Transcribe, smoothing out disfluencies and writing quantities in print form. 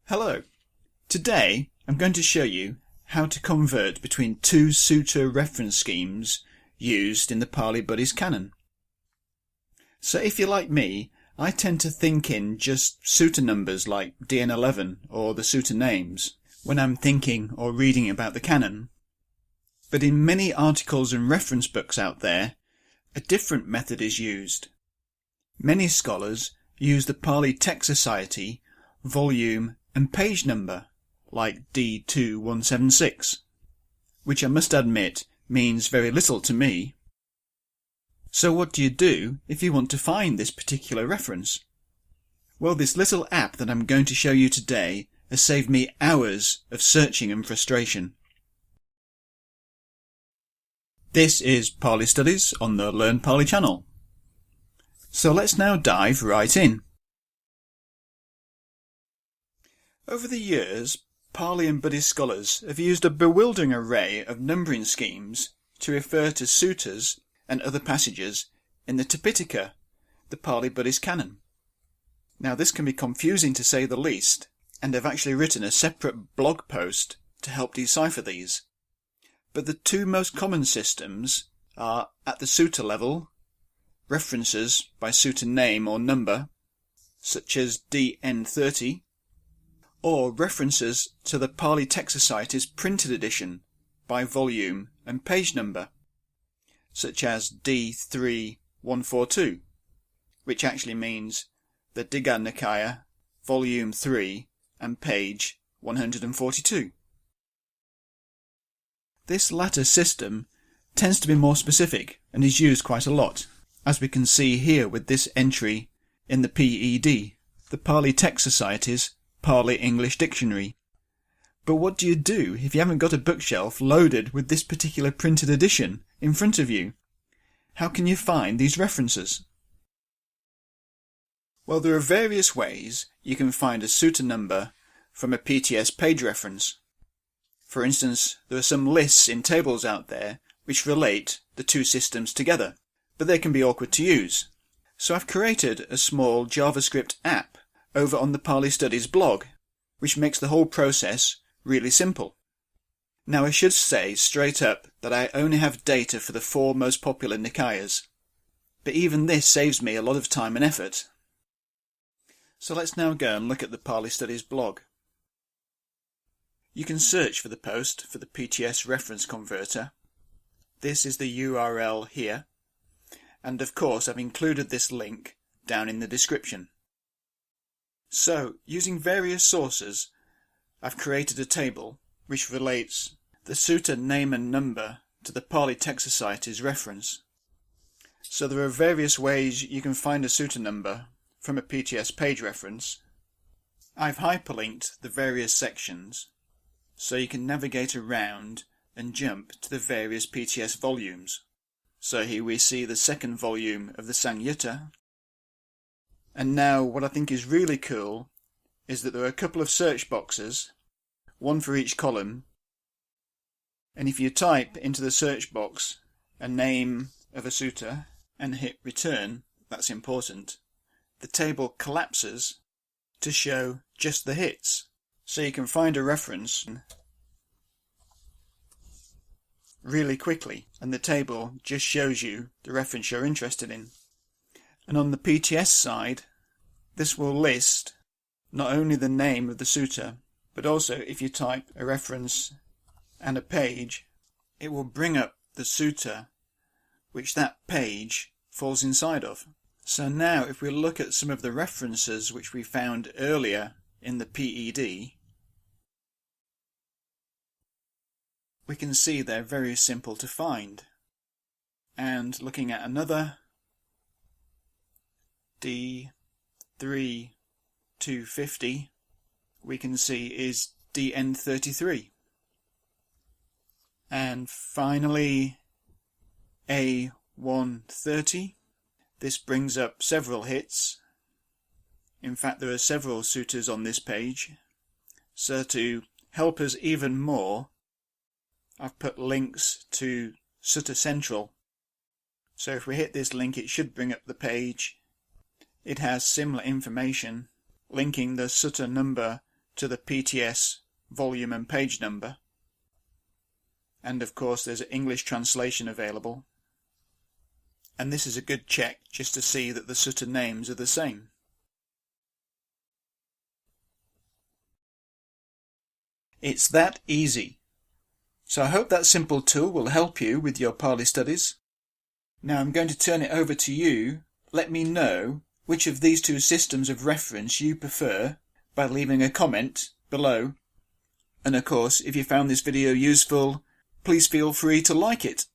Hello. Today I'm going to show you how to convert between two sutta reference schemes used in the Pali Buddhist Canon. So if you're like me, I tend to think in just sutta numbers like DN11 or the sutta names when I'm thinking or reading about the Canon. But in many articles and reference books out there, a different method is used. Many scholars use the Pali Text Society volume and page number, like D2176, which I must admit means very little to me. So what do you do if you want to find this particular reference? Well, this little app that I'm going to show you today has saved me hours of searching and frustration. This is Pali Studies on the Learn Pali channel. So let's now dive right in. Over the years, Pali and Buddhist scholars have used a bewildering array of numbering schemes to refer to suttas and other passages in the Tipitaka, the Pali Buddhist Canon. Now this can be confusing to say the least, and I've actually written a separate blog post to help decipher these. But the two most common systems are at the sutta level, references by sutta name or number, such as DN30, or references to the Pali Text Society's printed edition by volume and page number, such as D3142, which actually means the Digha Nikaya, volume 3 and page 142. This latter system tends to be more specific and is used quite a lot, as we can see here with this entry in the PED, the Pali Text Society's Pali English Dictionary. But what do you do if you haven't got a bookshelf loaded with this particular printed edition in front of you? How can you find these references? Well, there are various ways you can find a sutta number from a PTS page reference. For instance, there are some lists in tables out there which relate the two systems together, but they can be awkward to use. So I've created a small JavaScript app over on the Pali Studies blog, which makes the whole process really simple. Now I should say straight up that I only have data for the 4 most popular Nikayas, but even this saves me a lot of time and effort. So let's now go and look at the Pali Studies blog. You can search for the post for the PTS reference converter. This is the URL here, and of course I've included this link down in the description. So, using various sources, I've created a table which relates the sutta name and number to the Pali Text Society's reference. So there are various ways you can find a sutta number from a PTS page reference. I've hyperlinked the various sections so you can navigate around and jump to the various PTS volumes. So here we see the second volume of the Samyutta. And now what I think is really cool is that there are a couple of search boxes, one for each column, and if you type into the search box a name of a sutta and hit return, that's important, the table collapses to show just the hits. So you can find a reference really quickly, and the table just shows you the reference you're interested in. And on the PTS side, this will list not only the name of the sutta, but also if you type a reference and a page, it will bring up the sutta which that page falls inside of. So now if we look at some of the references which we found earlier in the PED, we can see they're very simple to find. And looking at another, D3250, we can see is DN33. And finally, A130. This brings up several hits. In fact, there are several suttas on this page. So to help us even more, I've put links to Sutta Central. So if we hit this link, it should bring up the page. It has similar information linking the sutta number to the PTS volume and page number. And of course there's an English translation available. And this is a good check just to see that the sutta names are the same. It's that easy. So I hope that simple tool will help you with your Pali studies. Now I'm going to turn it over to you. Let me know which of these two systems of reference you prefer by leaving a comment below. And of course, if you found this video useful, please feel free to like it.